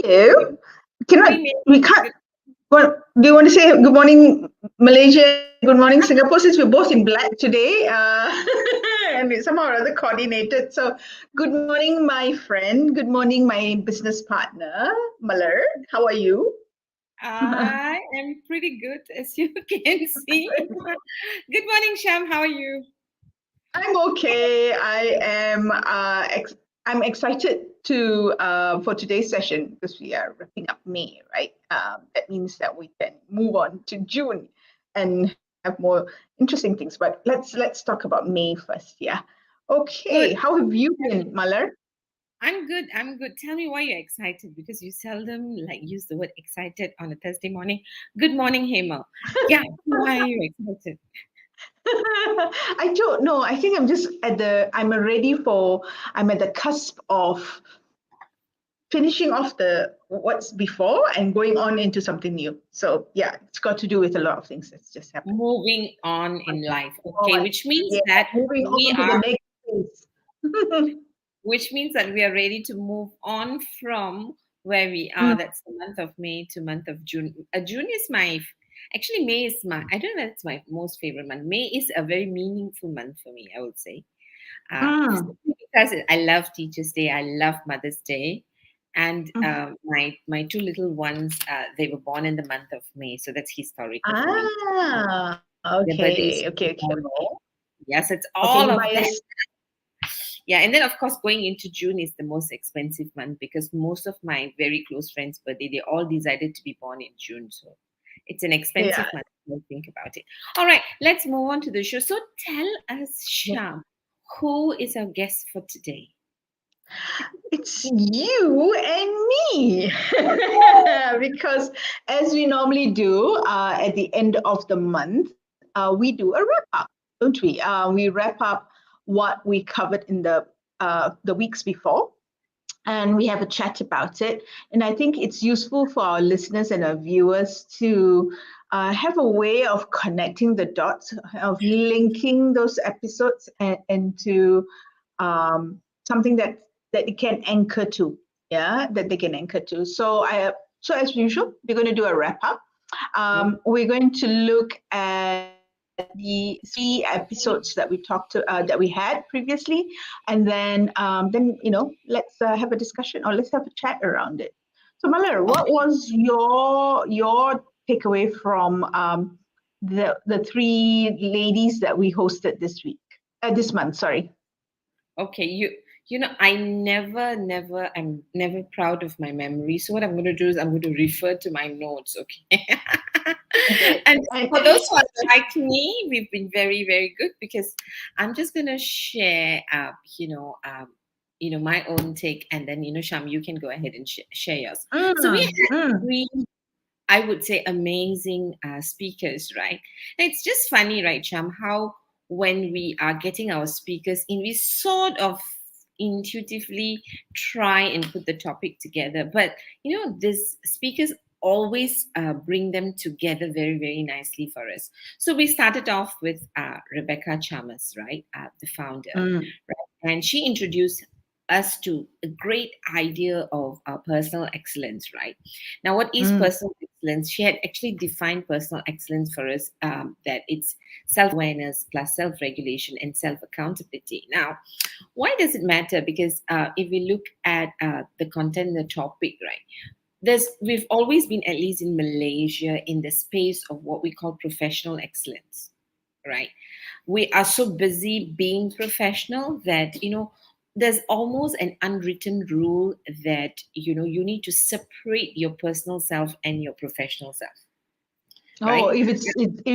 you. Hi, Cannot May. we can't. Good. Well, do you want to say good morning, Malaysia? Good morning, Singapore. Since we're both in black today, and it's somehow rather coordinated. So, good morning, my friend. Good morning, my business partner, Malar. How are you? I am pretty good, as you can see. Good morning, Sham. How are you? I'm okay. I'm excited to for today's session because we are wrapping up May, right? That means that we can move on to June and have more interesting things. But let's talk about May first, yeah. Good. Okay, how have you been, Malar? I'm good. I'm good. Tell me why you're excited because you seldom use the word excited on a Thursday morning. Good morning, Hema. Yeah, why are you excited? I don't know. I think I'm just I'm at the cusp of finishing off the what's before and going on into something new. So yeah, it's got to do with a lot of things that's just happened. Moving on in life. Okay, On, which means yeah, that moving we on to the are next phase. ready to move on from where we are. Mm. That's the month of May to month of June. June is actually May is I don't know if it's my most favorite month. May is a very meaningful month for me, I would say. Mm. Simply because I love Teachers' Day, I love Mother's Day. And Mm. my two little ones, they were born in the month of May, so that's historical for me. Their birthdays Okay. tomorrow. Yes, it's Okay, all you of that. biased. Yeah, and then of course going into June is the most expensive month because most of my very close friends' birthday, they all decided to be born in June. So it's an expensive Yeah. month when you think about it. All right, let's move on to the show. So tell us, Sham, who is our guest for today? It's you and me. Because as we normally do at the end of the month, we do a wrap up, don't we? We wrap up what we covered in the weeks before, and we have a chat about it. And I think it's useful for our listeners and our viewers to have a way of connecting the dots, of linking those episodes into something that it can anchor to, yeah, that they can anchor to. So as usual, we're going to do a wrap up. We're going to look at the 3 episodes that we had previously, and then let's have a discussion, or let's have a chat around it. So Malar, what was your takeaway from the 3 ladies that we hosted this month? Sorry. Okay, I'm never proud of my memory. So what I'm going to do is I'm going to refer to my notes. Okay. Okay. And And for those who are like me, we've been very, very good because I'm just going to share, my own take, and then Sham, you can go ahead and share yours. So we mm, had mm, 3, I would say, amazing speakers, right? And it's just funny, right, Sham, how when we are getting our speakers in, we sort of intuitively try and put the topic together. But, these speakers always bring them together very, very nicely for us. So we started off with Rebecca Chalmers, right, the founder, mm, right? And she introduced us to a great idea of personal excellence, right? Now, what is mm. personal excellence? She had actually defined personal excellence for us, that it's self awareness plus self regulation and self accountability. Now, why does it matter? Because if we look at the content, the topic, right? We've always been, at least in Malaysia, in the space of what we call professional excellence, right? We are so busy being professional that there's almost an unwritten rule that you need to separate your personal self and your professional self, Oh, right? if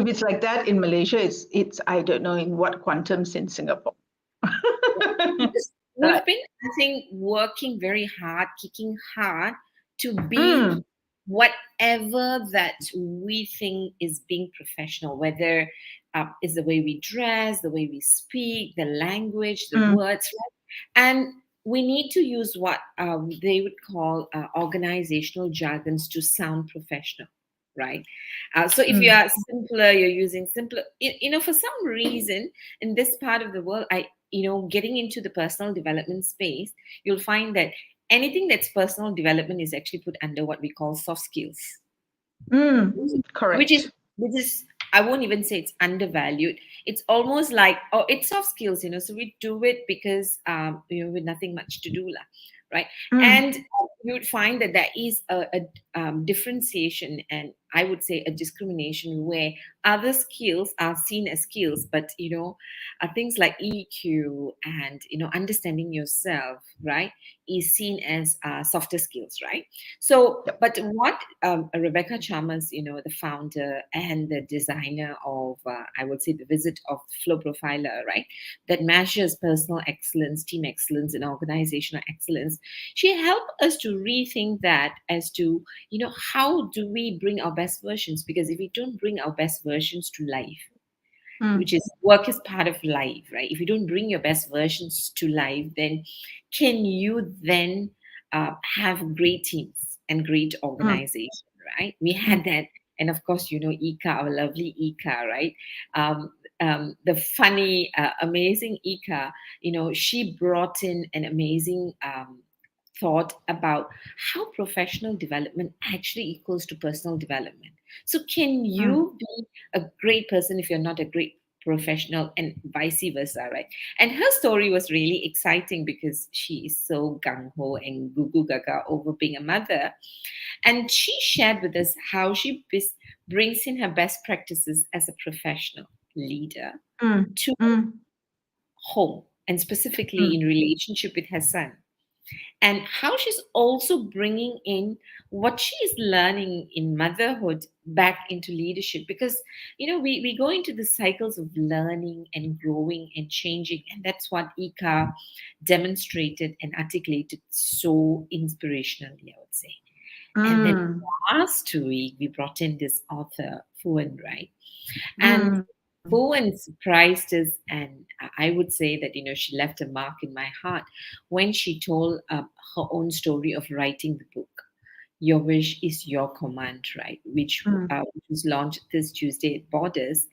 it's like that in Malaysia, it's I don't know in what quantums in Singapore. Because Right. we've been, I think, working very hard, kicking hard to be Mm, whatever that we think is being professional, whether it's the way we dress, the way we speak, the language, the mm, words, right? And we need to use what they would call organizational jargons to sound professional, right? So if you mm, are simpler, you're using simpler, for some reason in this part of the world, getting into the personal development space, you'll find that anything that's personal development is actually put under what we call soft skills, which is Correct. which is I won't even say it's undervalued. It's almost like, oh, it's soft skills, so we do it because with nothing much to do lah, right? Mm, And you would find that there is a differentiation, and I would say a discrimination, where other skills are seen as skills, but things like EQ and understanding yourself, right, is seen as softer skills, right? So, yep. but what Rebecca Chalmers, the founder and the designer of, I would say, the visit of Flow Profiler, right, that measures personal excellence, team excellence, and organizational excellence, she helped us to rethink that as to, how do we bring our best versions? Because if we don't bring our best versions to life, which Mm, is work is part of life, right? If you don't bring your best versions to life, then can you then have great teams and great mm, organization, right? We mm, had that. And of course, Ika, our lovely Ika, right? The funny, amazing Ika, she brought in an amazing thought about how professional development actually equals to personal development. So, can mm, you be a great person if you're not a great professional, and vice versa, right? And her story was really exciting because she is so gung ho and goo goo gaga over being a mother. And she shared with us how she brings in her best practices as a professional leader mm, to mm, home, and specifically mm, in relationship with her son, and how she's also bringing in what she is learning in motherhood back into leadership, because we go into the cycles of learning and growing and changing, and that's what Ika demonstrated and articulated so inspirationally, I would say. And then mm, last week we brought in this author Fuan, right? And mm, Bowen surprised us, and I would say that she left a mark in my heart when she told her own story of writing the book. Your Wish is Your Command, right? mm, Which was launched this Tuesday at Borders,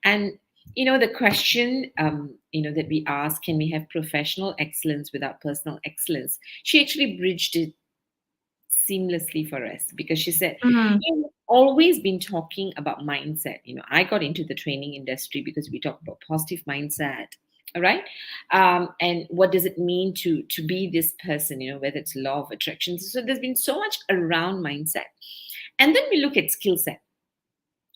and the question that we asked, can we have professional excellence without personal excellence? She actually bridged it seamlessly for us, because she said, mm, you've always been talking about mindset. I got into the training industry because we talk about positive mindset. All right. And what does it mean to be this person, whether it's law of attraction. So there's been so much around mindset. And then we look at skill set.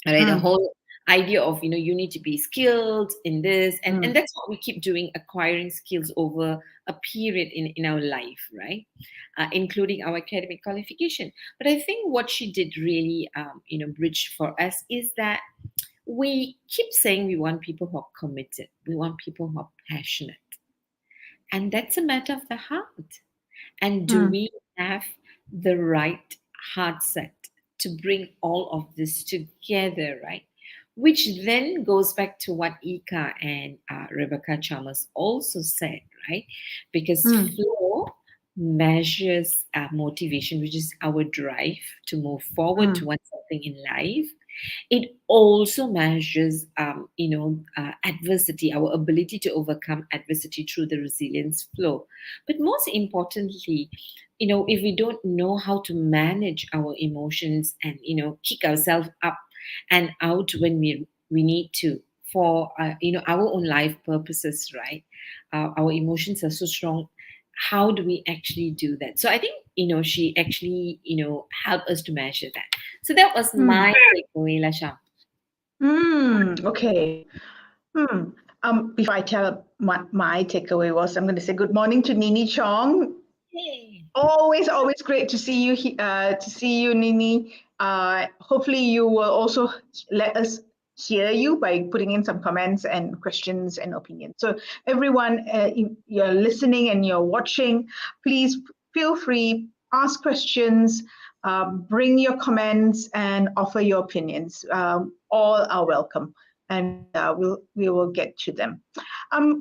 All right, the mm, whole idea of you need to be skilled in this, and mm, that's what we keep doing, acquiring skills over a period in our life, right? Including our academic qualification. But I think what she did really bridge for us is that we keep saying we want people who are committed, we want people who are passionate, and that's a matter of the heart. And do mm, we have the right heart set to bring all of this together, right? Which then goes back to what Ika and Rebecca Chalmers also said, right? Because mm, flow measures motivation, which is our drive to move forward mm, towards something in life. It also measures, adversity, our ability to overcome adversity through the resilience flow. But most importantly, if we don't know how to manage our emotions and kick ourselves up and out when we need to, for our own life purposes, right? Our emotions are so strong. How do we actually do that? So I think she actually helped us to measure that. So that was mm, my takeaway, Lasha. okay. Hmm. Before I tell my takeaway was, I'm going to say good morning to Nini Chong. Yay. Always great to see you. To see you, Nini. Hopefully, you will also let us hear you by putting in some comments and questions and opinions. So, everyone, if you're listening and you're watching, please feel free, ask questions, bring your comments, and offer your opinions. All are welcome, and we will get to them.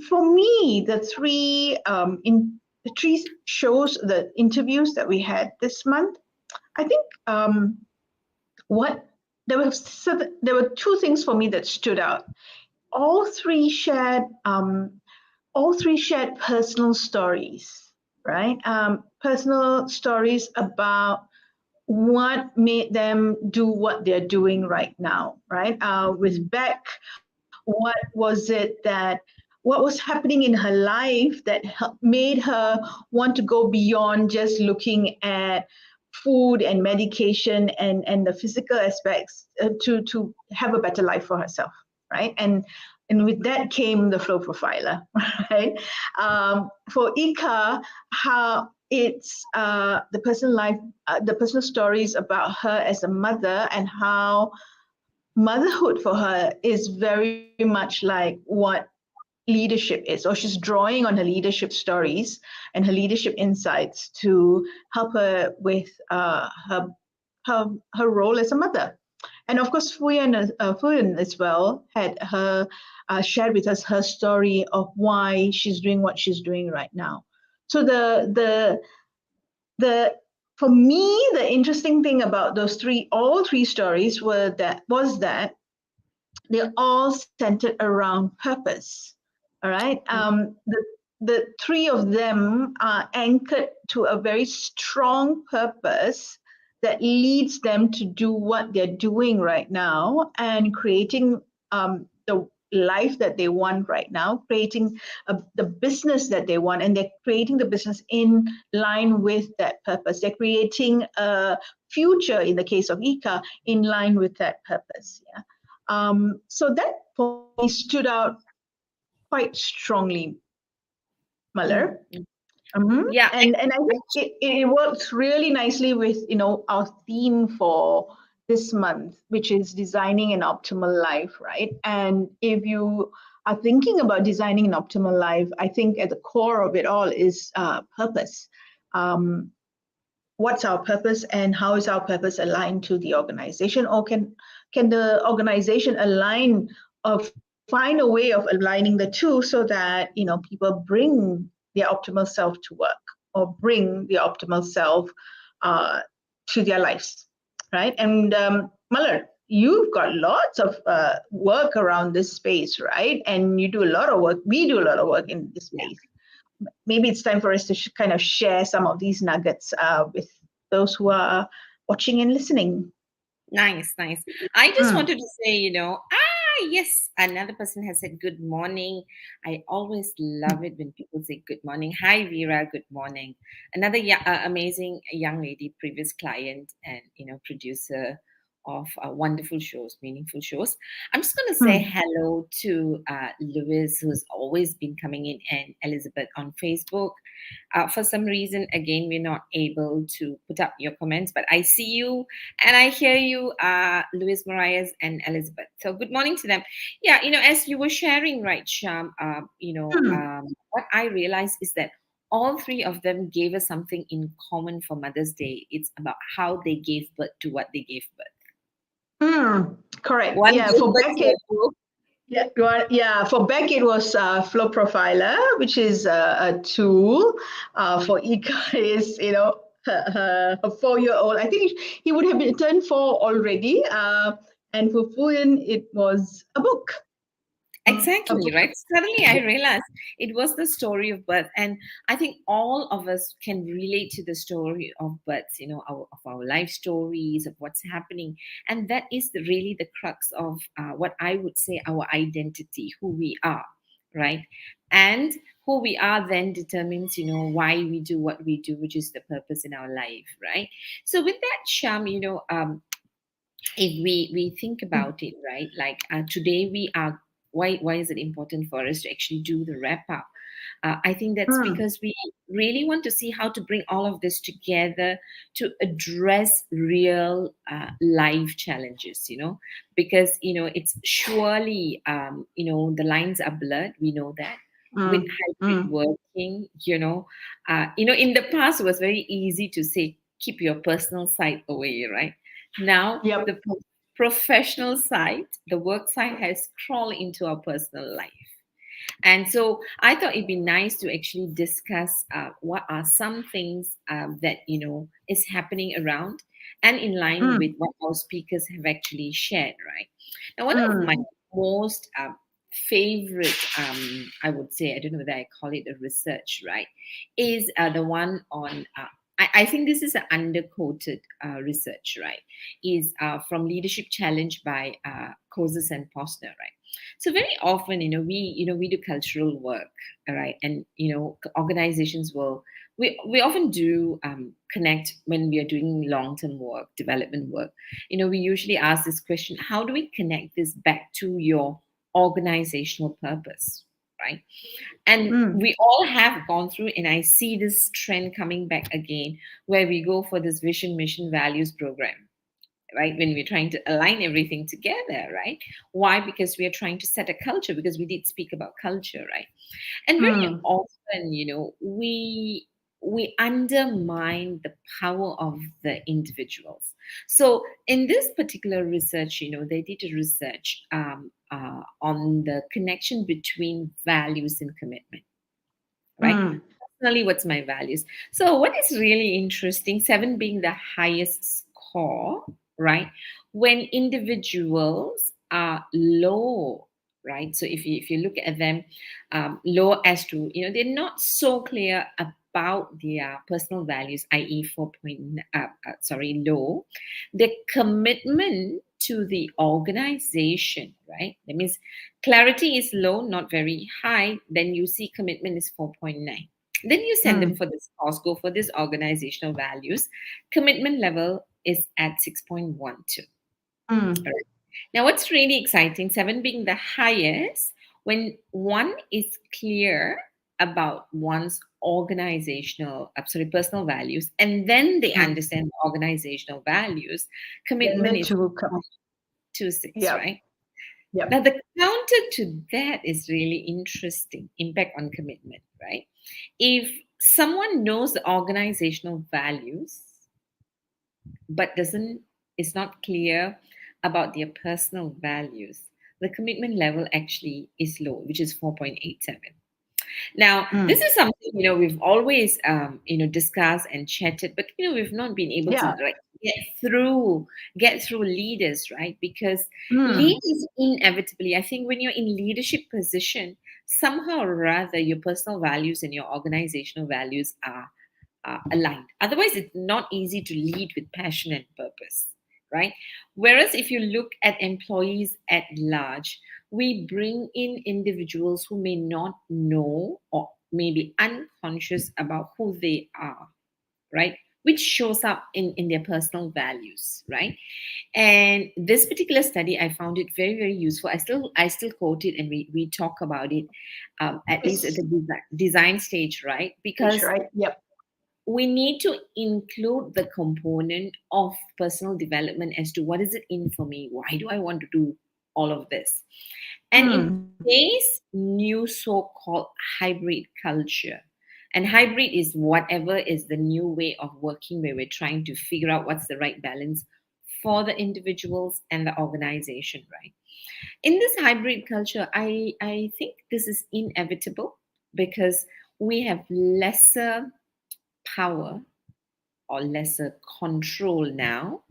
For me, the three shows, the interviews that we had this month, I think what there were two things for me that stood out. All three shared all three shared personal stories, right? personal stories about what made them do what they're doing right now, right? With Beck, what was it that, what was happening in her life that made her want to go beyond just looking at food and medication and the physical aspects to have a better life for herself, right? And with that came the flow profiler, right? For Ika, how it's the personal life, the personal stories about her as a mother, and how motherhood for her is very much like what leadership is, or she's drawing on her leadership stories and her leadership insights to help her with her role as a mother. And of course, Fuyan as well had her shared with us her story of why she's doing what she's doing right now. So the for me, the interesting thing about all three stories was that they're all centered around purpose. All right. The three of them are anchored to a very strong purpose that leads them to do what they're doing right now and creating the life that they want right now, creating the business that they want, and they're creating the business in line with that purpose. They're creating a future, in the case of Ika, in line with that purpose. Yeah. So that for me stood out quite strongly, Mm, Malar. mm. Mhm. Yeah, And I think it works really nicely with our theme for this month, which is designing an optimal life, right? And if you are thinking about designing an optimal life, I think at the core of it all is purpose. Um, what's our purpose, and how is our purpose aligned to the organization, or can the organization align or find a way of aligning the two so that people bring their optimal self to work, or bring their optimal self uh, to their lives, right? And Malar, you've got lots of work around this space, right? And you do a lot of work, we do a lot of work in this yeah. space. Maybe it's time for us to kind of share some of these nuggets with those who are watching and listening. Nice, nice. I just Mm, wanted to say, yes, another person has said good morning. I always love it when people say good morning. Hi, Vera, good morning. Another amazing young lady, previous client and, producer of wonderful shows, meaningful shows. I'm just going to say mm, hello to Lewis, who's always been coming in, and Elizabeth on Facebook. For some reason, again, we're not able to put up your comments, but I see you and I hear you, Louis Marias and Elizabeth. So good morning to them. Yeah, as you were sharing, right, Sham, mm, what I realized is that all three of them gave us something in common for Mother's Day. It's about how they gave birth to what they gave birth. correct. One Yeah, gave for birth to a Beckett. book. Yeah, for Beck it was Flow Profiler, which is a tool. For Ika is her 4-year-old. I think he would have been turned 4 already. And for Fuyan it was a book. A Exactly, book. right? Suddenly I realized it was the story of birth. And I think all of us can relate to the story of birth, of our life stories, of what's happening. And that is really the crux of what I would say our identity, who we are, right? And who we are then determines, why we do what we do, which is the purpose in our life, right? So with that, Sham, if we think about it, right, like today we are, why is it important for us to actually do the wrap up? I think that's Mm, because we really want to see how to bring all of this together to address real life challenges, because it's surely the lines are blurred, we know that, with mm, hybrid mm. working, in the past it was very easy to say keep your personal side away, right? Now, Yep. the professional side, the work side has crawled into our personal life. And so I thought it'd be nice to actually discuss what are some things that, is happening around and in line with Mm, what our speakers have actually shared, right? Now, one of my mm, most favorite, I would say, I don't know whether I call it a research, right, is the one on, I think this is an underquoted research, right, is from Leadership Challenge by Kozes and Posner, right? So very often, we do cultural work, all right, and organizations will we often do connect when we are doing long-term work, development work. We usually ask this question: how do we connect this back to your organizational purpose, right? And Mm. we all have gone through, and I see this trend coming back again, where we go for this vision, mission, values program, right? When we're trying to align everything together, right? Why? Because we are trying to set a culture, because we did speak about culture, right? And very Mm. often, we undermine the power of the individuals. So in this particular research, they did a research on the connection between values and commitment, right? Mm. Personally, what's my values? So what is really interesting, 7 being the highest score, right? When individuals are low, right? So if you look at them, low as to, they're not so clear about their personal values, i.e. 4 point, low, their commitment to the organization, right? That means clarity is low, not very high. Then you see commitment is 4.9. Then you send them Mm. for this course, go for this organizational values. Commitment level is at 6.12. Mm. Now, what's really exciting, 7 being the highest, when one is clear about one's personal values, and then they Mm. understand the organizational values, Then commitment the is two come. 2.6, Yep. right? Now, Yep. the counter to that is really interesting, impact on commitment, right? If someone knows the organizational values, but doesn't is not clear about their personal values, the commitment level actually is low, which is 4.87. Now, this Mm. is something we've always discussed and chatted, but we've not been able to Yeah. like get through leaders, right? Because Mm. leaders inevitably, I think, when you're in leadership position, somehow or rather, your personal values and your organizational values are aligned. Otherwise, it's not easy to lead with passion and purpose, right? Whereas if you look at employees at large, we bring in individuals who may not know or maybe unconscious about who they are, right? Which shows up in their personal values, right? And this particular study, I found it very, very useful. I still quote it, and we talk about it, at least at Yes. the design stage, right? That's Because right. Yep. we need to include the component of personal development as to what is it in for me? Why do I want to do all of this? And in Mm. today's new so-called hybrid culture, and hybrid is whatever is the new way of working, where we're trying to figure out what's the right balance for the individuals and the organization, right? In this hybrid culture, I think this is inevitable, because we have lesser power or lesser control now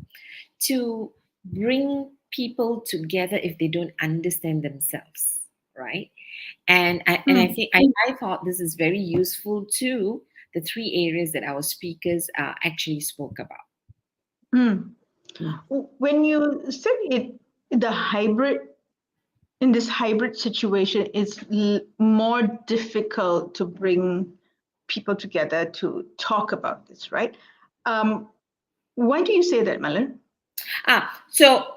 to bring people together if they don't understand themselves, right? And I Mm. think I thought this is very useful to the 3 areas that our speakers actually spoke about. Mm. Mm. When you said it, the hybrid in this hybrid situation, it's more difficult to bring people together to talk about this, right? Um, why do you say that, Malan? So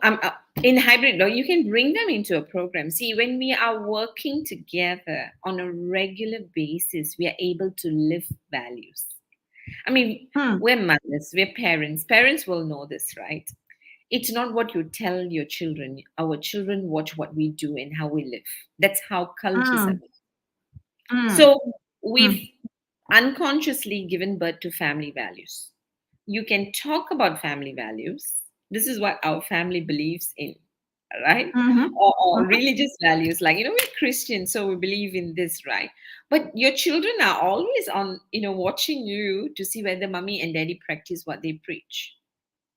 in hybrid law, you can bring them into a program. See, when we are working together on a regular basis, we are able to live values. I mean, Hmm. we're mothers, we're parents. Parents will know this, right? It's not what you tell your children. Our children watch what we do and how we live. That's how cultures are Mm. built. Mm. So we've Mm. unconsciously given birth to family values. You can talk about family values. This is what our family believes in, right? Mm-hmm. Or Mm-hmm. religious values, like, we're Christian, so we believe in this, right? But your children are always on, watching you to see whether mommy and daddy practice what they preach,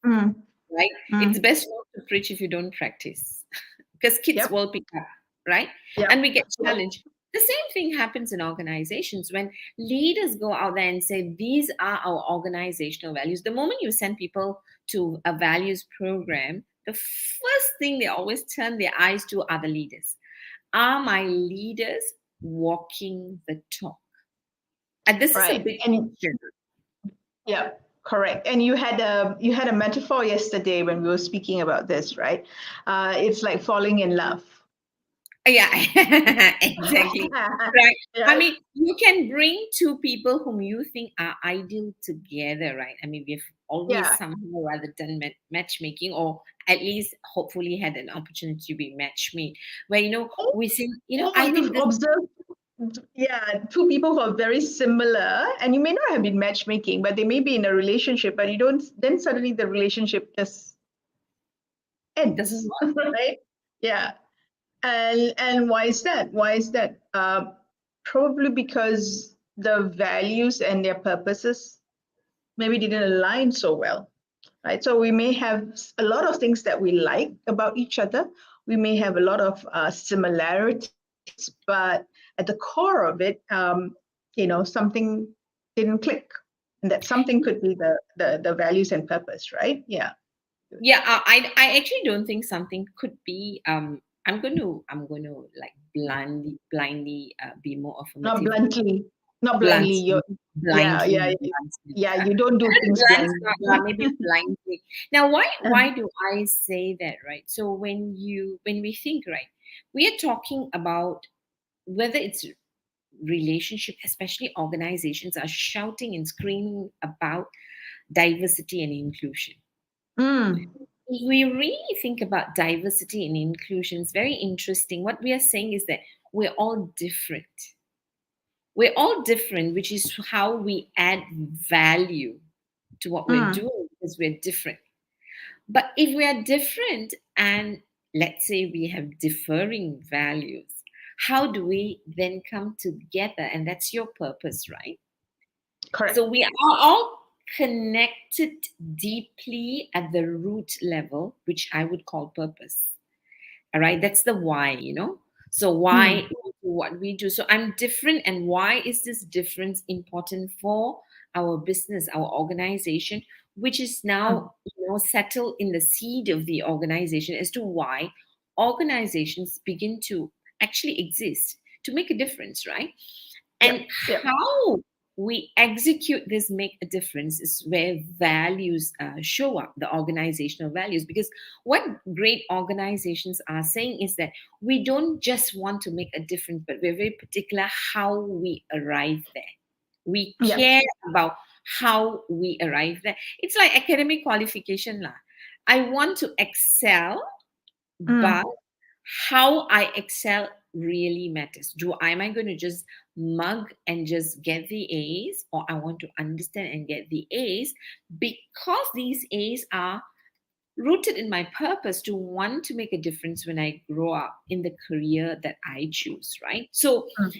Mm. right? It's Mm. best not to preach if you don't practice, because kids Yep. will pick up, right? Yeah. And we get challenged. The same thing happens in organizations when leaders go out there and say, these are our organizational values. The moment you send people to a values program, the first thing they always turn their eyes to are the leaders. Are my leaders walking the talk? And this is a Right. big And question. yeah, correct. And you had a metaphor yesterday when we were speaking about this, right? It's like falling in love. Yeah, exactly. Right. I Yeah. mean, you can bring two people whom you think are ideal together, right? I mean, we've always Yeah. somehow rather done matchmaking, or at least hopefully had an opportunity to be matchmade. Where, we think, I You've think this. observed, yeah, two people who are very similar, and you may not have been matchmaking, but they may be in a relationship, but you don't, then suddenly the relationship just Doesn't ends, work. right? Yeah. And why is that? Why is that? Probably because the values and their purposes maybe didn't align so well, right? So we may have a lot of things that we like about each other. We may have a lot of similarities, but at the core of it, something didn't click, and that something could be the values and purpose, right? Yeah. Yeah, I actually don't think something could be. I'm going to like blindly be more Not affirmative. bluntly, not blindly. Bluntly, Yeah, blindly, yeah, bluntly. yeah. Yeah. You don't do things Blunt, blindly. maybe blindly. Now, why do I say that, right? So when we think, right, we are talking about whether it's relationship, especially organizations are shouting and screaming about diversity and inclusion. Mm, If we really think about diversity and inclusion, it's very interesting. What we are saying is that we're all different. We're all different, which is how we add value to what we're mm, doing because we're different. But if we are different and let's say we have differing values, how do we then come together? And that's your purpose, right? correct. So we are all connected deeply at the root level, which I would call purpose. All right, that's the why. So why Mm, we do what we do. So I'm different, and why is this difference important for our business, our organization, which is mm, now settled in the seed of the organization as to why organizations begin to actually exist to make a difference, right? And yep, yep, how we execute this make a difference is where values show up, the organizational values. Because what great organizations are saying is that we don't just want to make a difference, but we're very particular how we arrive there. We yep. care about how we arrive there. It's like academic qualification lah. I want to excel, but Mm, how I excel really matters. Am I going to just mug and just get the A's, or I want to understand and get the A's because these A's are rooted in my purpose to want to make a difference when I grow up in the career that I choose, right? So mm,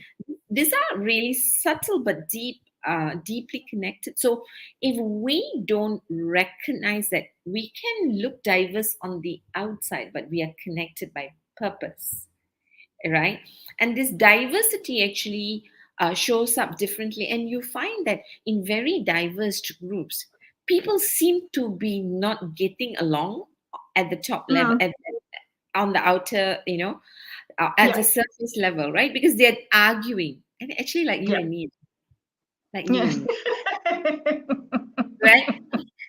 these are really subtle but deeply connected. So if we don't recognize that we can look diverse on the outside, but we are connected by purpose, right? And this diversity actually shows up differently. And you find that in very diverse groups, people seem to be not getting along at the top level, mm, on the outer, at the yep, surface level, right? Because they're arguing. And actually, like you yep. and me, like you Yeah. and me, right?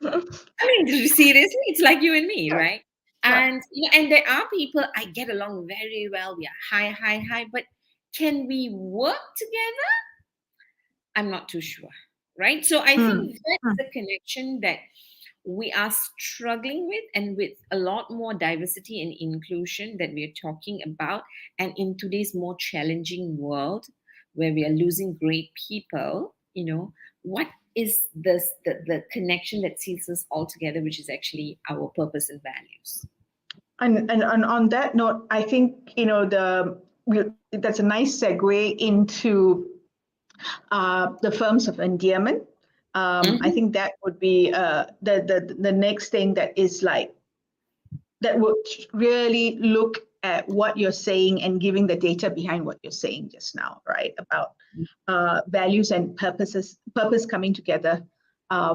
I mean, seriously, it's like you and me, right? Yeah. And there are people I get along very well. We are high, but can we work together? I'm not too sure, right? So I Mm, think that's mm. the connection that we are struggling with, and with a lot more diversity and inclusion that we are talking about. And in today's more challenging world where we are losing great people, what is the connection that seals us all together, which is actually our purpose and values. And on that note, I think that's a nice segue into the firms of endearment. I Mhm. think that would be the next thing that is like that would really look at what you're saying and giving the data behind what you're saying just now, right? About values and purpose coming together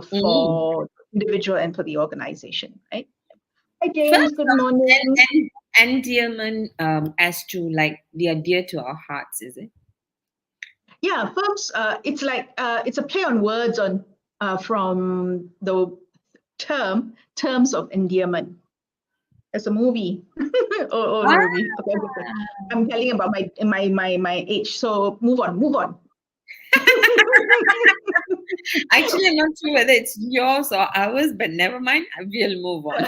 for individual and for the organization, right? Hi, James. Firms Good of morning. endearment, as to like they are dear to our hearts, is it? Yeah, firms. It's like it's a play on words on from the terms of endearment. As a movie. Oh, the Ah, movie. Okay. I'm telling about my age. So move on. actually, I'm not sure whether it's yours or ours, but never mind. We'll move on.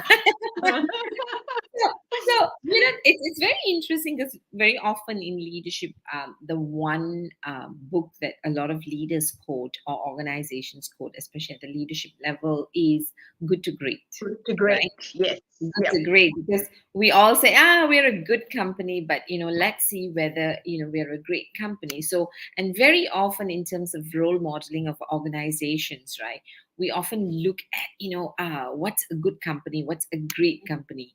So, it's very interesting because very often in leadership, the one book that a lot of leaders quote or organizations quote, especially at the leadership level, is Good to Great, Great. right? Yes. Good Yep. to Great, because we all say, we're a good company, but let's see whether we're a great company. So, and very often in terms of role modeling of organizations, right? We often look at what's a good company, what's a great company.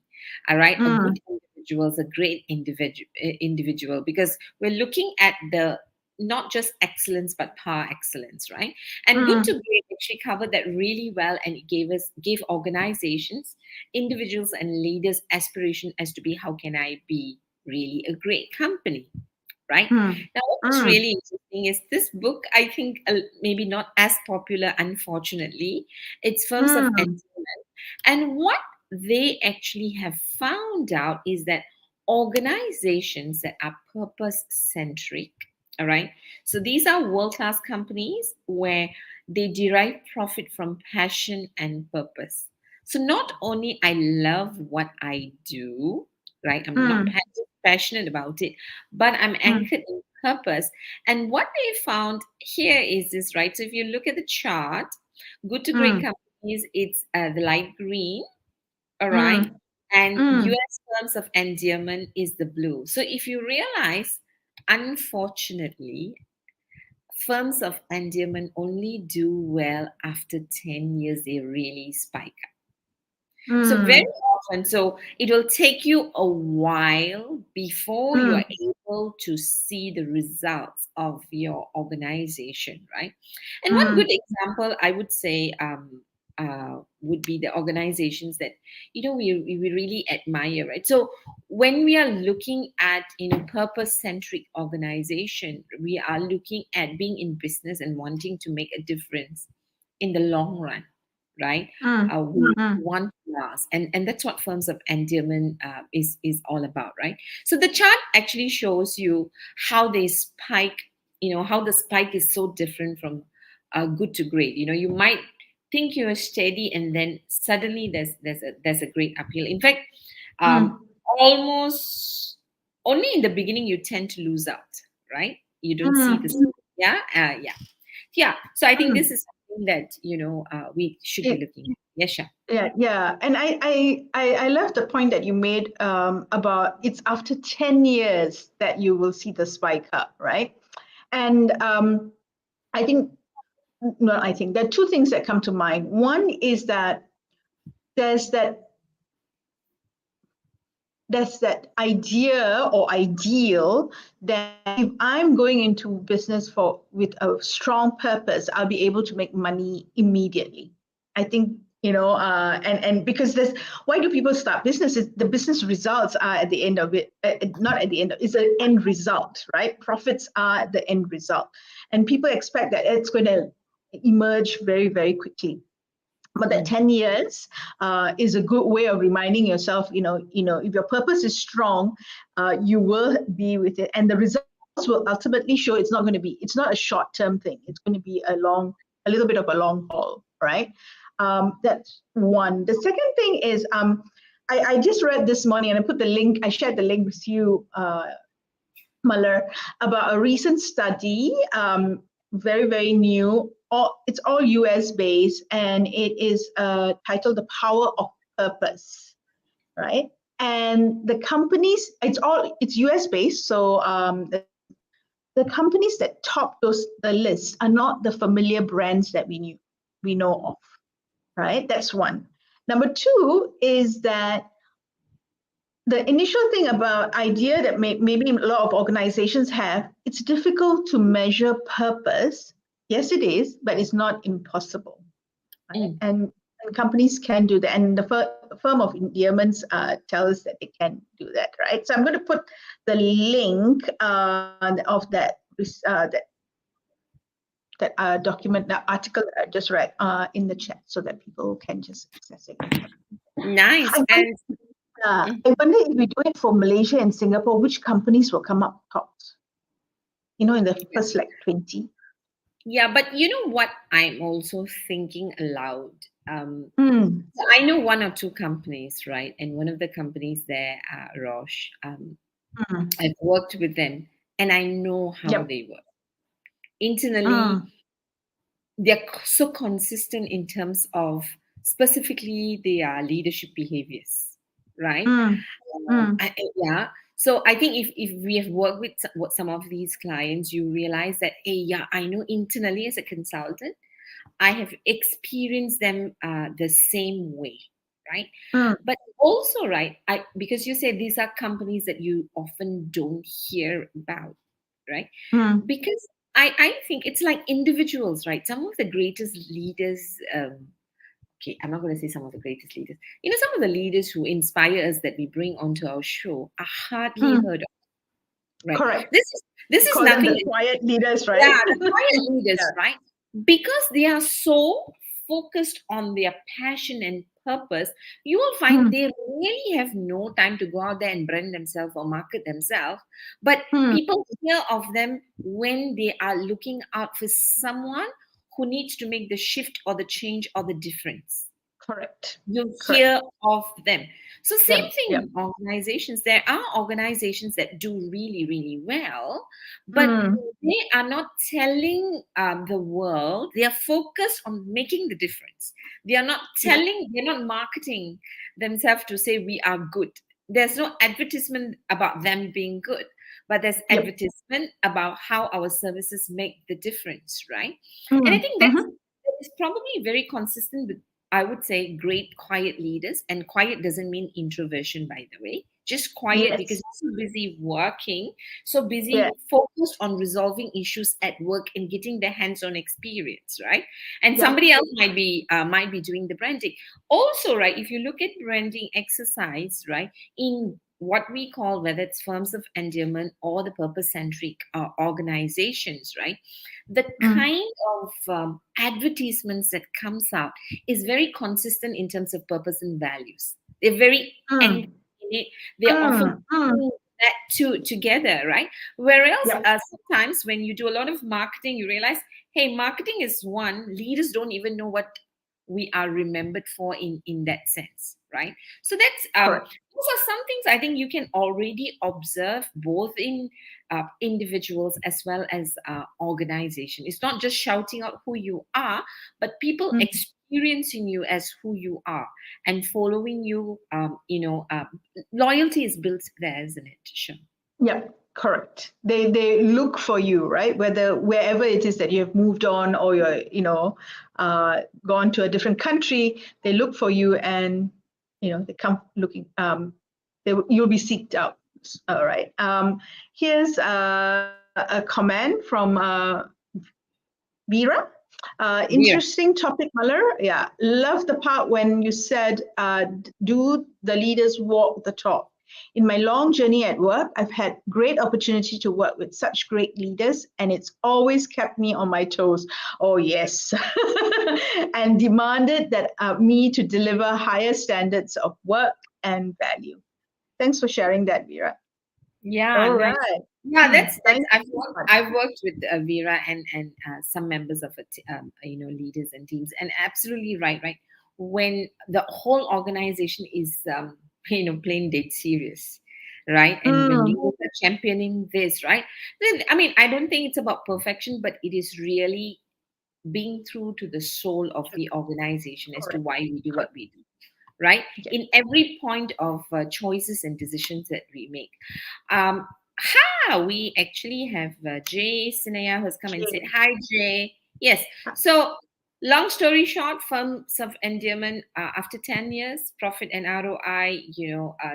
All right, a Mm, good individual is a great individual, because we're looking at the not just excellence but power excellence, right? And Good to mm, Great actually covered that really well, and it gave organizations, individuals, and leaders aspiration as to be, how can I be really a great company, right? mm, Now, what's mm, really interesting is this book, I think, maybe not as popular, unfortunately. It's Firms of mm, Endearment. And what they actually have found out is that organizations that are purpose centric, all right? So these are world class companies where they derive profit from passion and purpose. So not only I love what I do, right? I'm not mm, passionate about it, but I'm mm, anchored in purpose. And what they found here is this, right? So if you look at the chart, Good to Great mm, companies, it's the light green, all right? mm, And mm, US Firms of Endearment is the blue. So if you realize, unfortunately, Firms of Endearment only do well after 10 years, they really spike. So very mm, often, so it will take you a while before you mm, are able to see the results of your organization, right? And one good mm, example I would say would be the organizations that we really admire, right? So when we are looking at purpose centric organization, we are looking at being in business and wanting to make a difference in the long run, right? mm, We mm, want to last, and that's what Firms of Endearment is all about, right? So the chart actually shows you how they spike, how the spike is so different from Good to Great. You might think you're steady, and then suddenly there's a great uphill. In fact, um, mm, almost only in the beginning you tend to lose out, right? You don't see mm, this. Yeah. So I think this mm. is something that we should be looking at. Yes, Sha. Yeah, and I love the point that you made about it's after 10 years that you will see the spike up, right? And I think, no, I think there are two things that come to mind. One is that there's that there's that idea or ideal that if I'm going into business with a strong purpose, I'll be able to make money immediately. I think and because there's why do people start businesses? The business results are at the end of it, not at the end of it's an end result, right? Profits are the end result, and people expect that it's going to emerge very, very quickly. But that 10 years is a good way of reminding yourself, if your purpose is strong, you will be with it. And the results will ultimately show it's not a short-term thing. It's going to be a little bit of a long haul, right? That's one. The second thing is, I just read this morning and I shared the link with you, Malar, about a recent study, very, very new. It's all US based, and it is titled The Power of Purpose, right? And the companies, it's US based, so the companies that top the list are not the familiar brands that we know of, right? That's one. Number two is that the initial thing about idea that maybe a lot of organizations have, it's difficult to measure purpose. Yes, it is, but it's not impossible. Right? And companies can do that. And the Firm of Endearments tell us that they can do that, right? So I'm going to put the link of that document, that article that I just read in the chat so that people can just access it. Nice. I wonder if we do it for Malaysia and Singapore, which companies will come up top? In the first 20. Yeah, but you know what? I'm also thinking aloud. So I know one or two companies, right? And one of the companies there, Roche, I've worked with them and I know how they work. Internally, they're so consistent in terms of specifically their leadership behaviors, right? Yeah. So I think if we have worked with some of these clients, you realize that, hey, yeah, I know internally as a consultant, I have experienced them the same way, right? But also, right, because you say these are companies that you often don't hear about, right? Because I think it's like individuals, right? Some of the greatest leaders, okay, I'm not going to say some of the greatest leaders. Some of the leaders who inspire us that we bring onto our show are hardly heard of, right? Correct. This is Call nothing. Them the quiet leaders, right? Yeah, the quiet leaders, right? Because they are so focused on their passion and purpose, you will find they really have no time to go out there and brand themselves or market themselves. But people hear of them when they are looking out for someone who needs to make the shift or the change or the difference. Correct. You hear of them. So same thing Yep. with organizations. There are organizations that do really, really well, but they are not telling the world. They are focused on making the difference. They are not telling, they're not marketing themselves to say we are good. There's no advertisement about them being good, but there's advertisement about how our services make the difference, right? And I think that is probably very consistent with, I would say, great quiet leaders. And quiet doesn't mean introversion, by the way. Just quiet because you're so busy working, so busy focused on resolving issues at work and getting their hands-on experience, right? And somebody else might be doing the branding. Also, right, if you look at branding exercise, right, in what we call, whether it's firms of endearment or the purpose-centric organizations, right, the kind of advertisements that comes out is very consistent in terms of purpose and values. They're very they're often that together, right? Whereas sometimes when you do a lot of marketing, you realize, hey, marketing is one, leaders don't even know what we are remembered for in that sense, right? So that's those are some things I think you can already observe both in individuals as well as organization. It's not just shouting out who you are, but people experiencing you as who you are and following you. Loyalty is built there, isn't it, Sure. Yeah, correct. They look for you, right? Wherever it is that you have moved on or you're gone to a different country, they look for you and they come looking. You'll be seeked out. All right. Here's a comment from Vera. Interesting topic, Malar. Yeah, love the part when you said, do the leaders walk the talk? In my long journey at work, I've had great opportunity to work with such great leaders, and it's always kept me on my toes. Oh, yes. And demanded that me to deliver higher standards of work and value. Thanks for sharing that, Vera. Yeah, all nice. right. Yeah, that's I've worked with Vera and some members of it, leaders and teams, and absolutely right. When the whole organization is plain dead serious, right? And when leaders are championing this, right? Then I mean, I don't think it's about perfection, but it is really being true to the soul of the organization as to why we do what we do, right? In every point of choices and decisions that we make. We actually have Jay Sinaya who's come and said, hi, Jay. Yes. So Long story short, Firms of Endearment, after 10 years, profit and ROI,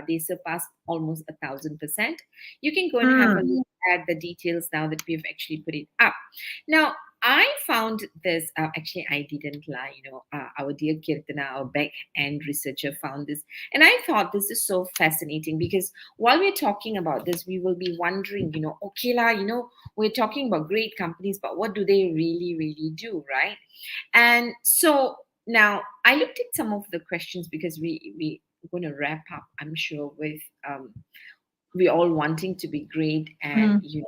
they surpassed almost 1,000%. You can go and have a Mm. look at the details now that we've actually put it up. Now, I found this, actually, I didn't lie, our dear Kirtana, our back end researcher, found this. And I thought this is so fascinating because while we're talking about this, we will be wondering, okay, la, we're talking about great companies, but what do they really, really do, right? And so now I looked at some of the questions because we're going to wrap up, I'm sure, with we all wanting to be great, and Mm.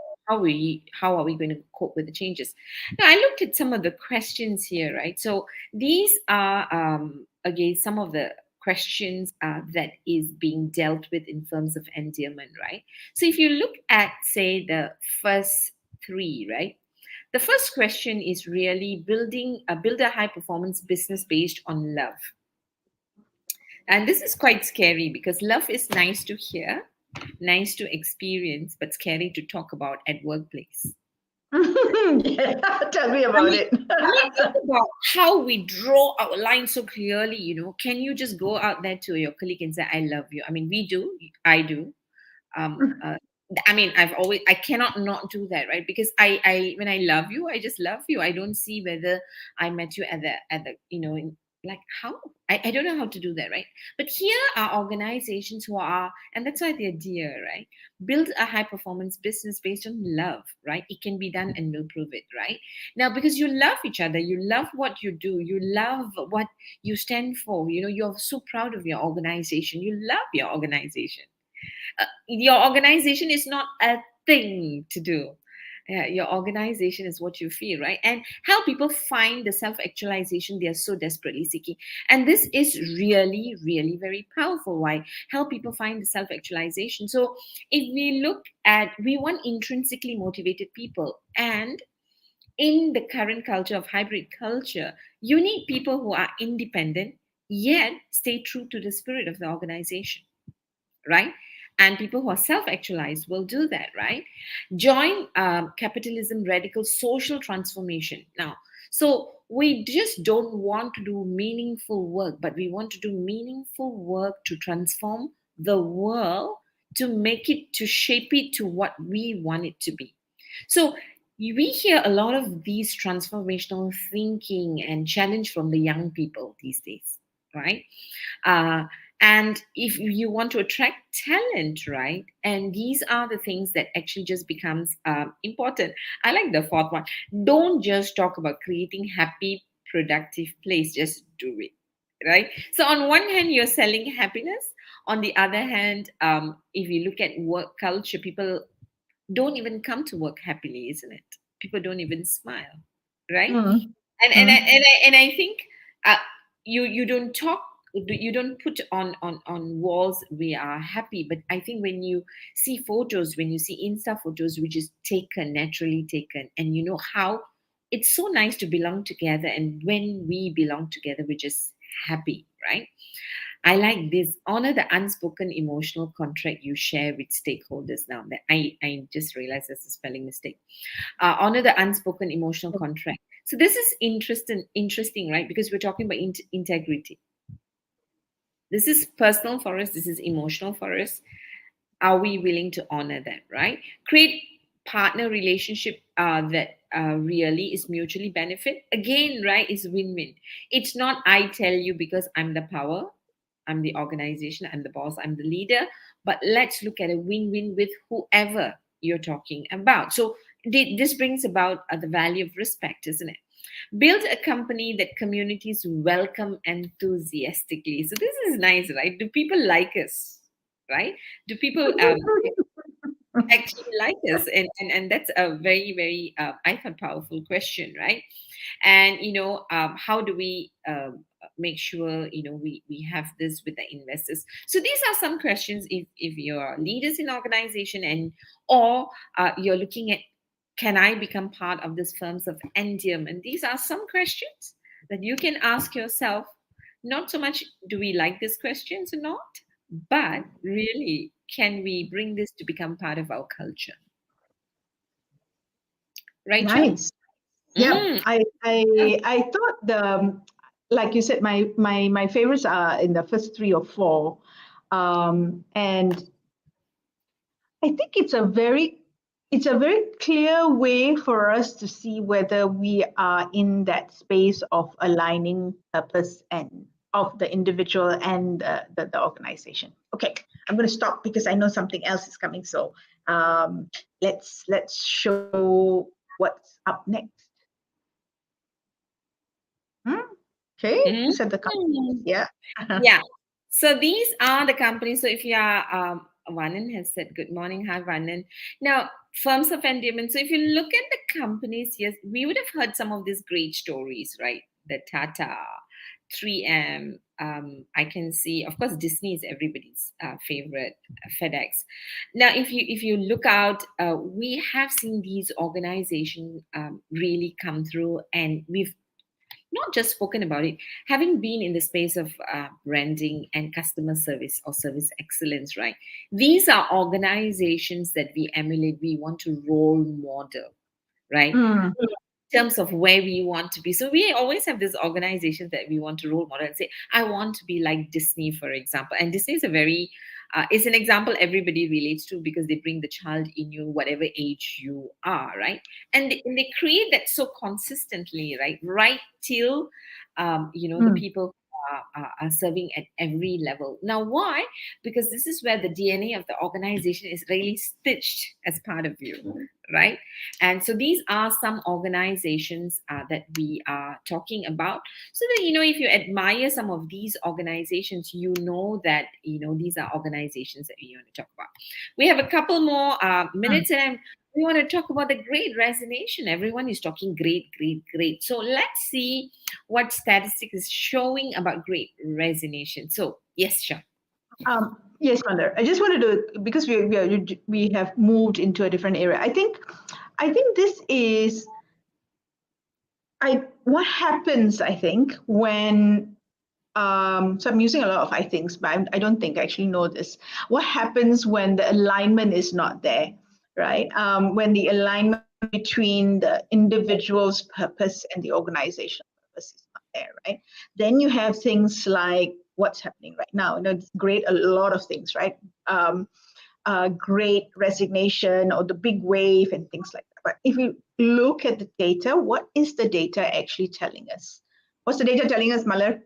how are we going to cope with the changes. Now I looked at some of the questions here, right? So these are again some of the questions that is being dealt with in Firms of Endearment, right? So if you look at, say, the first three, right? The first question is really build a high performance business based on love. And this is quite scary because love is nice to hear, nice to experience, but scary to talk about at workplace. Yeah, tell me I about mean, it. think about how we draw our line so clearly. Can you just go out there to your colleague and say, "I love you"? I mean, we do. I do. um uh, I mean, I cannot not do that, right? Because I when I love you, I just love you. I don't see whether I met you at the like how I don't know how to do that, right? But here are organizations who are, and that's why they're dear, right? Build a high performance business based on love, right? It can be done and we'll prove it, right? Now, because you love each other, you love what you do, you love what you stand for, you're so proud of your organization, you love your organization. Your organization is not a thing to do. Yeah, your organization is what you feel, right? And how people find the self actualization they are so desperately seeking. And this is really, really very powerful. Why? Help people find the self actualization. So, if we look at, we want intrinsically motivated people. And in the current culture of hybrid culture, you need people who are independent, yet stay true to the spirit of the organization, right? And people who are self actualized will do that, right? Join capitalism radical social transformation. Now, so we just don't want to do meaningful work, but we want to do meaningful work to transform the world, to make it, to shape it to what we want it to be. So we hear a lot of these transformational thinking and challenge from the young people these days, right? uh, and if you want to attract talent, right, and these are the things that actually just becomes important. I like the fourth one. Don't just talk about creating happy productive place, just do it, right? So on one hand you're selling happiness, on the other hand, if you look at work culture, people don't even come to work happily, isn't it? People don't even smile, right? Mm. And I think uh, you don't talk, you don't put on walls we are happy, but I think when you see photos, when you see Insta photos which is taken, naturally taken, and you know how it's so nice to belong together, and when we belong together we're just happy, right? I like this. Honor the unspoken emotional contract you share with stakeholders. Now that I just realized there's a spelling mistake. Honor the unspoken emotional contract. So this is interesting, right? Because we're talking about integrity. This is personal for us. This is emotional for us. Are we willing to honor that, right? Create partner relationship that really is mutually benefit. Again, right, is win-win. It's not I tell you because I'm the power, I'm the organization, I'm the boss, I'm the leader, but let's look at a win-win with whoever you're talking about. So this brings about the value of respect, isn't it? Build a company that communities welcome enthusiastically. So this is nice, right? Do people like us, right? Do people actually like us? And that's a very, very I thought powerful question, right? And how do we make sure we have this with the investors? So these are some questions. If you're leaders in organization, and or you're looking at, can I become part of this Firms of Endearment? These are some questions that you can ask yourself. Not so much do we like these questions or not, but really, can we bring this to become part of our culture? Right, Joe? Nice. Yeah, Mm. I thought like you said, my favorites are in the first three or four, and I think it's a very clear way for us to see whether we are in that space of aligning purpose and of the individual and the organization. Okay, I'm going to stop because I know something else is coming. So let's show what's up next. Okay, Mm. these are the companies. Yeah. Yeah. So these are the companies. So if you are, Vanan has said good morning. Hi, Vanan. Now, Firms of Endearments. So if you look at the companies, yes, we would have heard some of these great stories, right? The Tata, 3M. I can see, of course, Disney is everybody's favorite. FedEx. Now, if you look out, we have seen these organizations really come through, and we've not just spoken about it, having been in the space of branding and customer service or service excellence, right? These are organizations that we emulate, we want to role model, right? Mm, Terms of where we want to be. So we always have these organizations that we want to role model and say, I want to be like Disney, for example. And Disney is a very, it's an example everybody relates to because they bring the child in you, whatever age you are, right? And they create that so consistently, right? Right till, the mm, people are serving at every level. Now, why? Because this is where the DNA of the organization is really stitched as part of you, right? And so these are some organizations that we are talking about. So that, if you admire some of these organizations, that, these are organizations that we want to talk about. We have a couple more mm. minutes, and we want to talk about the great resignation. Everyone is talking great, great, great. So let's see what statistics is showing about great resignation. So, yes, Shah. Yes, Mandar. I just wanted to, because we have moved into a different area. I think this is what happens. I think when so I'm using a lot of I thinks, but I don't think I actually know this. What happens when the alignment is not there, right? When the alignment between the individual's purpose and the organizational purpose is not there, right? Then you have things like what's happening right now. It's great, a lot of things, right? Great resignation or the big wave and things like that. But if you look at the data, what is the data actually telling us? What's the data telling us, Malar?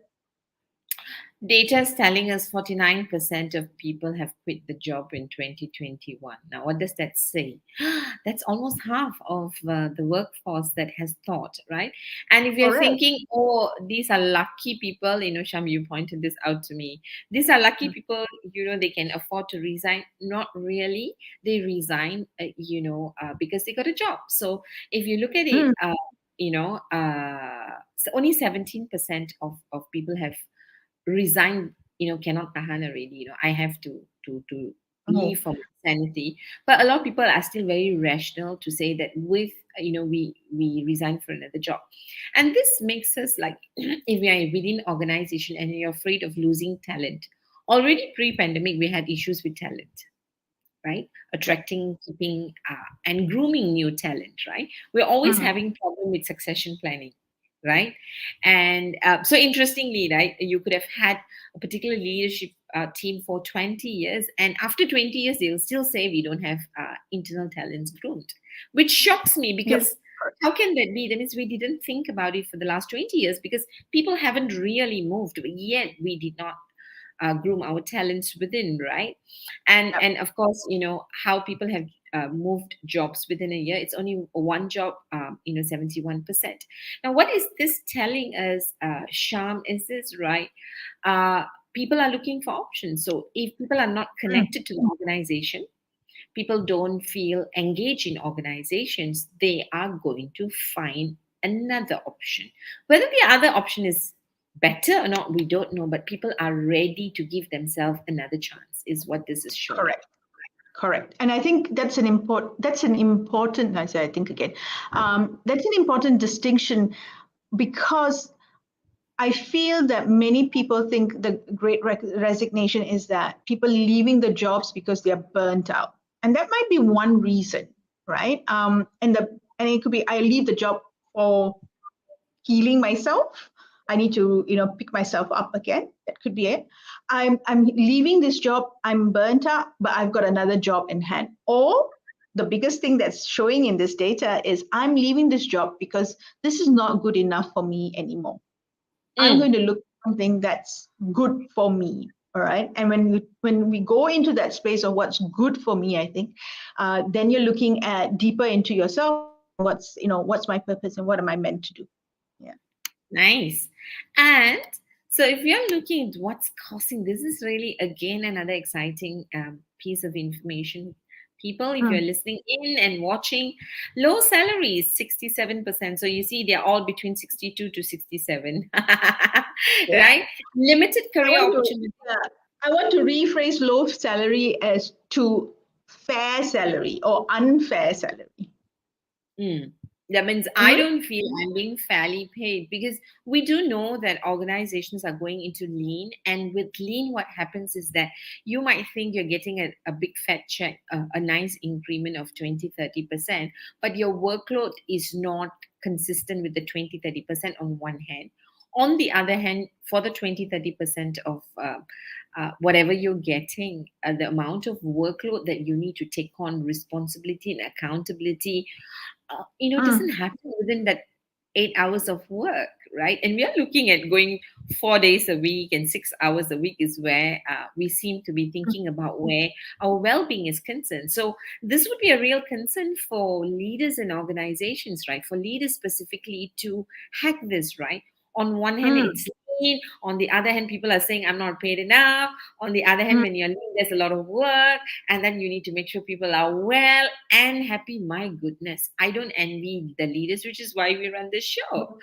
Data is telling us 49% of people have quit the job in 2021. Now, what does that say? That's almost half of the workforce that has thought, right? And if you're Correct. thinking, oh, these are lucky people, Sham, you pointed this out to me. These are lucky people, they can afford to resign. Not really. They resign, because they got a job. So if you look at it, Mm, so only 17% of people have resign, cannot tahan already, I have to oh, leave for my sanity. But a lot of people are still very rational to say that with, we resign for another job. And this makes us like, if we are within organization and you're afraid of losing talent, already pre-pandemic we had issues with talent, right? Attracting, keeping, and grooming new talent, right? We're always mm, having problem with succession planning, right? And so interestingly, right, you could have had a particular leadership team for 20 years, and after 20 years, they'll still say we don't have internal talents groomed, which shocks me yep. because how can that be? That means we didn't think about it for the last 20 years because people haven't really moved, yet we did not groom our talents within, right? and Yep. and of course, how people have moved jobs within a year. It's only one job, 71%. Now, what is this telling us, Sham? Is this right? People are looking for options. So if people are not Mm, connected to the organization, people don't feel engaged in organizations, they are going to find another option. Whether the other option is better or not, we don't know, but people are ready to give themselves another chance, is what this is showing. correct. Correct. And I think that's an important, I say, I think again, that's an important distinction because I feel that many people think the great resignation is that people leaving the jobs because they're burnt out. And that might be one reason, right? And it could be I leave the job for healing myself. I need to, pick myself up again. That could be it. I'm leaving this job. I'm burnt out, but I've got another job in hand. Or the biggest thing that's showing in this data is I'm leaving this job because this is not good enough for me anymore. I'm Mm. going to look for something that's good for me. All right. And when we go into that space of what's good for me, I think, then you're looking at deeper into yourself. What's my purpose and what am I meant to do? Yeah. Nice. And so, if we are looking at what's causing this, is really again another exciting piece of information. People, if you're Mm. listening in and watching, low salaries 67%. So you see, they're all between 62 to 67, Yeah. right? Limited I career want to opportunity. yeah, I want to rephrase low salary as to fair salary or unfair salary. Mm. That means I Mm-hmm. don't feel I'm being fairly paid, because we do know that organizations are going into lean. And with lean, what happens is that you might think you're getting a big fat check, a nice increment of 20-30%, but your workload is not consistent with the 20-30% on one hand. On the other hand, for the 20-30% of whatever you're getting, the amount of workload that you need to take on, responsibility and accountability, doesn't Mm. happen within that 8 hours of work, right? And we are looking at going 4 days a week, and 6 hours a week is where we seem to be thinking about where our well-being is concerned. So this would be a real concern for leaders and organizations, right? For leaders specifically to hack this, right? On one hand, Mm. it's lean. On the other hand, people are saying I'm not paid enough. On the other hand, Mm. when you're lean, there's a lot of work, and then you need to make sure people are well and happy. My goodness, I don't envy the leaders, which is why we run this show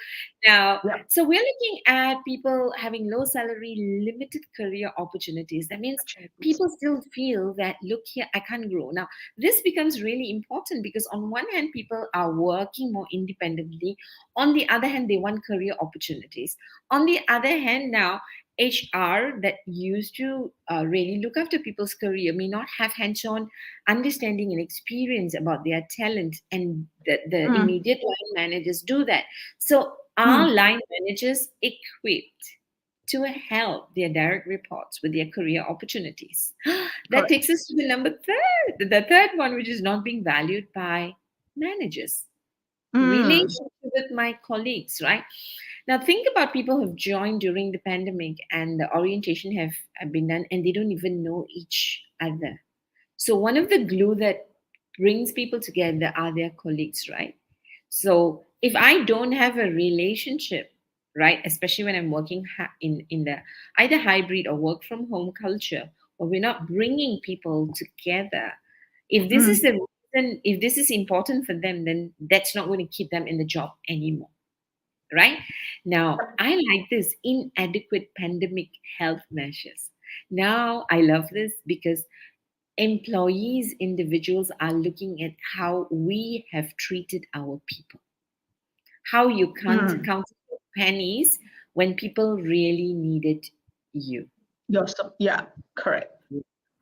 now. Yeah. So we're looking at people having low salary, limited career opportunities. That means Opportunities. people still feel that, look here, I can't grow. Now this becomes really important, because on one hand, people are working more independently. On the other hand, they want career opportunities. On the other hand, now HR that used to really look after people's career may not have hands-on understanding and experience about their talent, and the Mm. immediate line managers do that. So are Mm. line managers equipped to help their direct reports with their career opportunities? That Correct. takes us to the third one, which is not being valued by managers. Mm. Relationship with my colleagues, right? Now think about people who've joined during the pandemic, and the orientation have been done, and they don't even know each other. So one of the glue that brings people together are their colleagues, right? So if I don't have a relationship, right, especially when I'm working in the either hybrid or work from home culture, or we're not bringing people together, if this is Mm. the reason, if this is important for them, then that's not going to keep them in the job anymore, right? Now, I like this inadequate pandemic health measures. Now, I love this because employees, individuals are looking at how we have treated our people, how you can't Mm. count pennies when people really needed you. Yeah. Correct.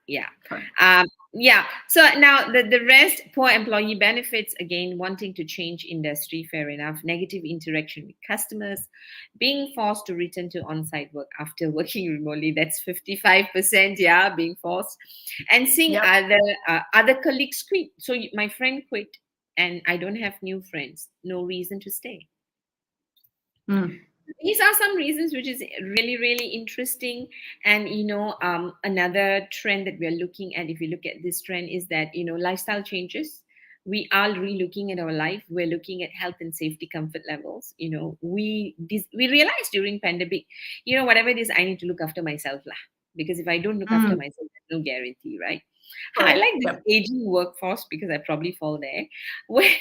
Yeah. Correct. Yeah. So now the rest, poor employee benefits, again, wanting to change industry, fair enough. Negative interaction with customers, being forced to return to on-site work after working remotely. That's 55%. Yeah, being forced, and seeing Yep. other colleagues quit. So my friend quit, and I don't have new friends. No reason to stay. Mm. These are some reasons which is really really interesting. And another trend that we are looking at, if you look at this trend, is that lifestyle changes. We are re-looking at our life. We're looking at health and safety, comfort levels. We realized during pandemic, whatever it is, I need to look after myself lah, because if I don't look after Mm. myself, there's no guarantee, right? I Correct. like this Yep. aging workforce, because I probably fall there. Where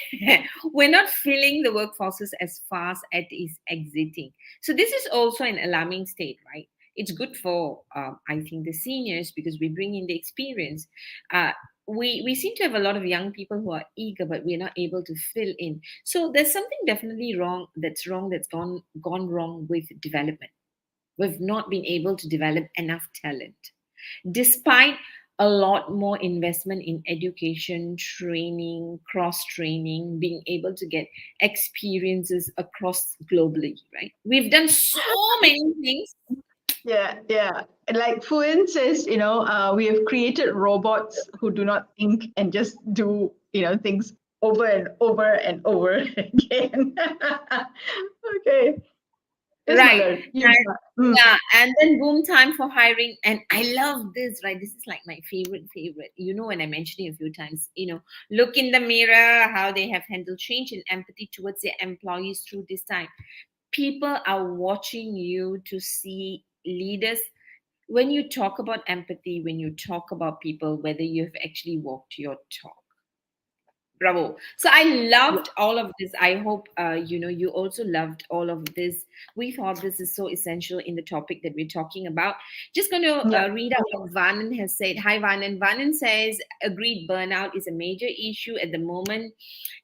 we're not filling the workforces as fast as it is exiting. So this is also an alarming state, right? It's good for, I think, the seniors, because we bring in the experience. Uh, we seem to have a lot of young people who are eager, but we're not able to fill in. So there's something definitely wrong. That's gone wrong with development. We've not been able to develop enough talent, despite a lot more investment in education, training, cross training, being able to get experiences across globally, right? We've done so many things. Yeah. And like Fuin says, we have created robots who do not think and just do, things over and over and over again. Okay. Yes, Right. Malan. You And, start. Mm. yeah. And then boom time for hiring. And I love this, right? This is like my favorite. When I mentioned it a few times, look in the mirror, how they have handled change and empathy towards their employees through this time. People are watching you to see leaders. When you talk about empathy, when you talk about people, whether you've actually walked your talk. Bravo. So I Yeah. loved all of this. I hope you also loved all of this. We thought this is so essential in the topic that we're talking about. Just going to Yeah. read out what Vanan has said. Hi Vanan. Vanan says, agreed, burnout is a major issue at the moment.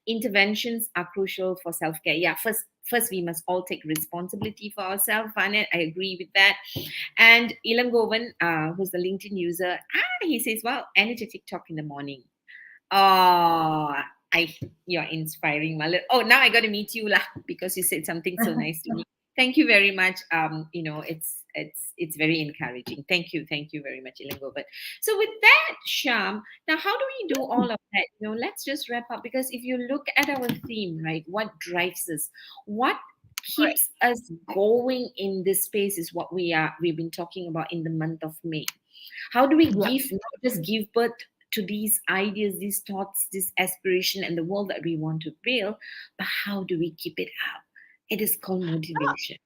Interventions are crucial for self-care. Yeah, first we must all take responsibility for ourselves. Vanan, I agree with that. And Ilangovan, who's the LinkedIn user, he says, well, energetic talk in the morning. Oh, you're inspiring, Malan. Oh, now I got to meet you lah because you said something so nice to me. Thank you very much. It's very encouraging. Thank you very much, Ilango. But so with that, Sham, now how do we do all of that? Let's just wrap up because if you look at our theme, right, what drives us, what Right. keeps us going in this space is what we've been talking about in the month of May. How do we Yeah. not just give birth to these ideas, these thoughts, this aspiration, and the world that we want to build, but how do we keep it up? It is called motivation.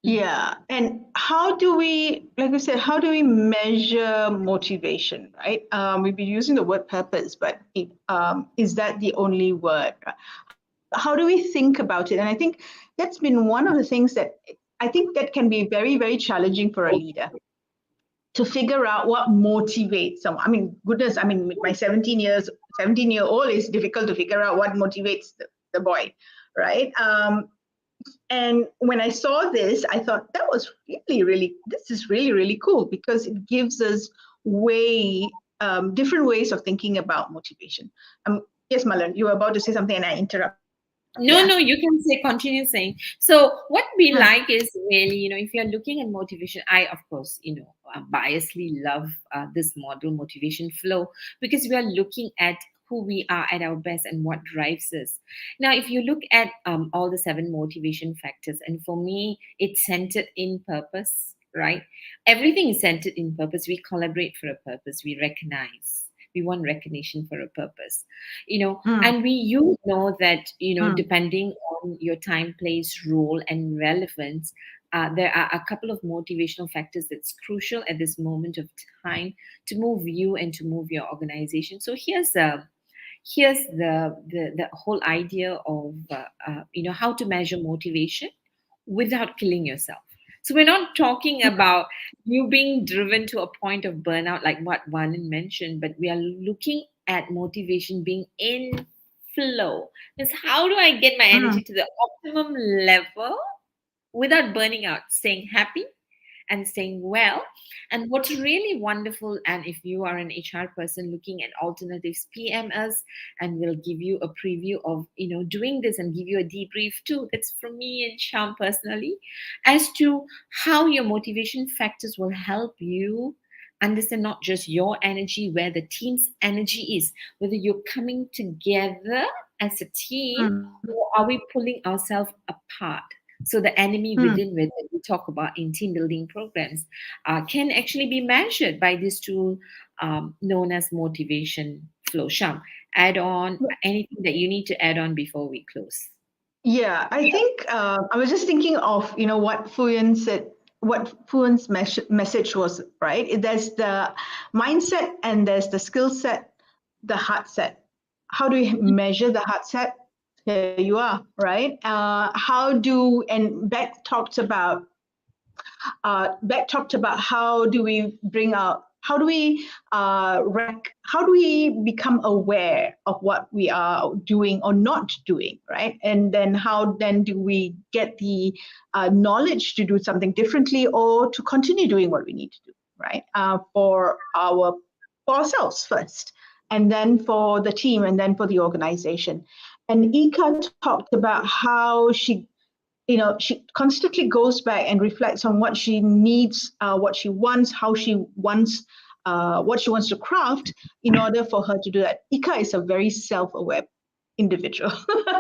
Yeah. And how do we, like we said, how do we measure motivation, right? We've been using the word purpose, but is that the only word? How do we think about it? And I think that's been one of the things that I think that can be very, very challenging for a leader to figure out what motivates someone. I mean, goodness, with my 17-year-old, it's difficult to figure out what motivates the boy, right? And when I saw this, I thought that was this is really, really cool because it gives us different ways of thinking about motivation. Yes, Malan, you were about to say something and I interrupted. No, Yeah. no, you can continue saying. So, what we Hmm. like is really, if you're looking at motivation, I, of course, biasly love this model, motivation flow, because we are looking at who we are at our best and what drives us. Now, if you look at all the 7 motivation factors, and for me, it's centered in purpose, right? Everything is centered in purpose. We collaborate for a purpose, we recognize. We want recognition for a purpose, Hmm. and you know that Hmm. depending on your time, place, role, and relevance, there are a couple of motivational factors that's crucial at this moment of time to move you and to move your organization. So here's the whole idea of how to measure motivation without killing yourself. So we're not talking about you being driven to a point of burnout like what Vanan mentioned, but we are looking at motivation being in flow. Means how do I get my Hmm. energy to the optimum level without burning out, staying happy and staying well. And what's really wonderful, and if you are an HR person looking at alternatives, PM us and we'll give you a preview of doing this and give you a debrief too. That's from me and Sham personally, as to how your motivation factors will help you understand not just your energy, where the team's energy is, whether you're coming together as a team Hmm. or are we pulling ourselves apart. So the enemy Hmm. within that we talk about in team building programs can actually be measured by this tool known as motivation flow. Sham, add on anything that you need to add on before we close. Yeah, I think I was just thinking of what Fuyan said, what Fuyan's message was, right? There's the mindset and there's the skill set, the heart set. How do we measure the heart set? Here you are, right? And Beck talked about how do we bring out, how do we become aware of what we are doing or not doing, right? And then how then do we get the knowledge to do something differently or to continue doing what we need to do, right? For our for ourselves first, and then for the team, and then for the organization. And Ika talked about how she constantly goes back and reflects on what she needs, what she wants, how she wants, what she wants to craft in order for her to do that. Ika is a very self-aware individual,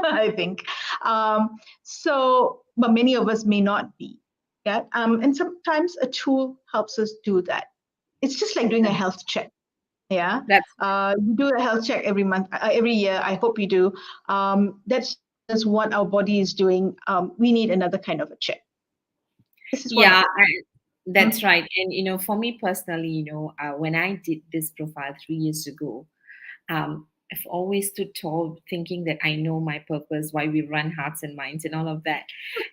I think. But many of us may not be. Yeah. And sometimes a tool helps us do that. It's just like doing a health check. Yeah. That's You do a health check every month, every year. I hope you do. That's just what our body is doing. We need another kind of a check. This is one of yeah, it. that's right. And for me personally, when I did this profile 3 years ago, I've always stood tall thinking that I know my purpose, why we run Hearts and Minds and all of that.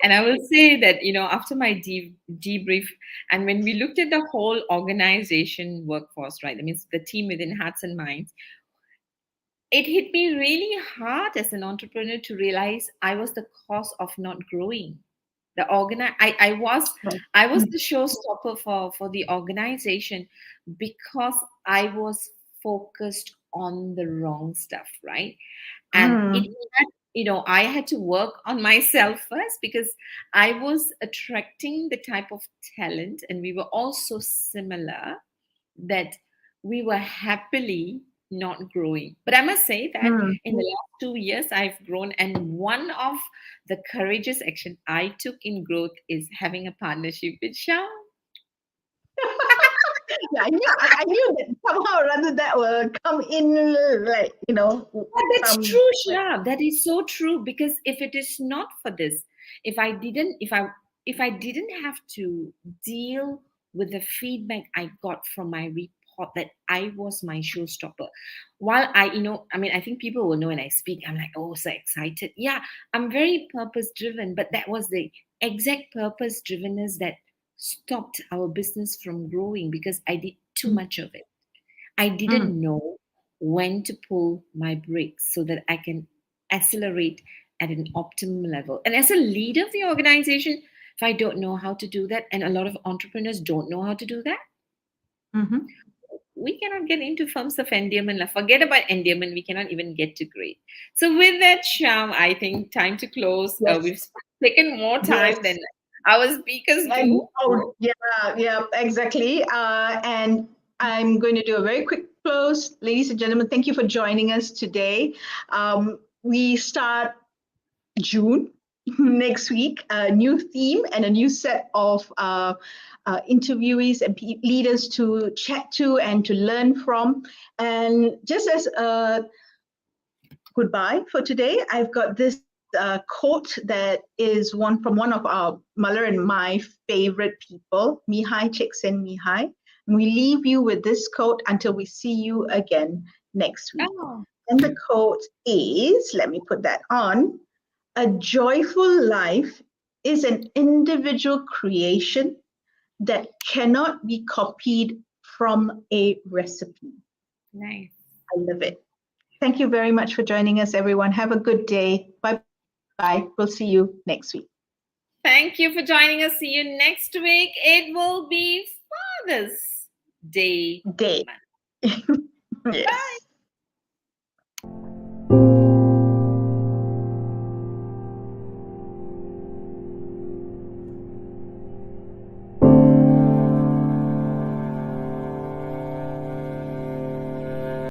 And I will say that, after my debrief, and when we looked at the whole organization workforce, right? I mean, the team within Hearts and Minds, it hit me really hard as an entrepreneur to realize I was the cause of not growing. I was the showstopper for the organization because I was focused on the wrong stuff, right? And Mm, I had to work on myself first because I was attracting the type of talent, and we were all so similar that we were happily not growing. But I must say that mm. in the last 2 years, I've grown. And one of the courageous action I took in growth is having a partnership with Shah. Yeah, I knew that somehow or other that will come in, like, But that's some, true, like, Shah. That is so true. Because if it is not for this, if I didn't have to deal with the feedback I got from my report that I was my showstopper, while I think people will know when I speak, I'm like, oh, so excited. Yeah, I'm very purpose driven, but that was the exact purpose drivenness that stopped our business from growing because I did too mm, much of it. I mm, didn't know when to pull my brakes so that I can accelerate at an optimum level. And as a leader of the organization, if I don't know how to do that, and a lot of entrepreneurs don't know how to do that, mhm. we cannot get into firms of endearment. Like, forget about endearment, we cannot even get to great. So, with that, Sham, I think time to close. Yes, We've taken more time than yes. our speakers And do. oh, yeah, exactly. And I'm going to do a very quick close. Ladies and gentlemen, thank you for joining us today. We start June next week, a new theme and a new set of interviewees and leaders to chat to and to learn from. And just as a goodbye for today, I've got this quote that is from one of our Malar and my favorite people, Mihai Csikszentmihalyi. And we leave you with this quote until we see you again next week. Oh, And the quote is, let me put that on, a joyful life is an individual creation that cannot be copied from a recipe. nice. I love it. Thank you very much for joining us, everyone. Have a good day. Bye bye. We'll see you next week. Thank you for joining us. See you next week. It will be Father's Day Day. month. Yes.